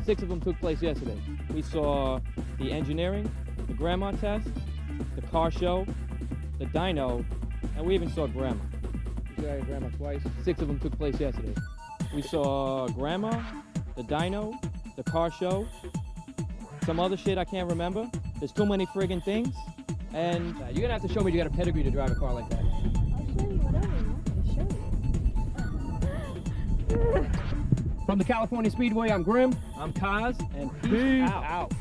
6 of them took place yesterday. We saw the engineering, the grandma test, the car show, the dyno, and we even saw grandma. You saw grandma twice. 6 of them took place yesterday. We saw grandma, the dyno, the car show, some other shit I can't remember. There's too many friggin' things. And you're gonna have to show me you got a pedigree to drive a car like that. I'll show you whatever you want me to show you. From the California Speedway, I'm Grim. I'm Kaz, and peace out.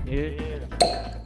Yeah.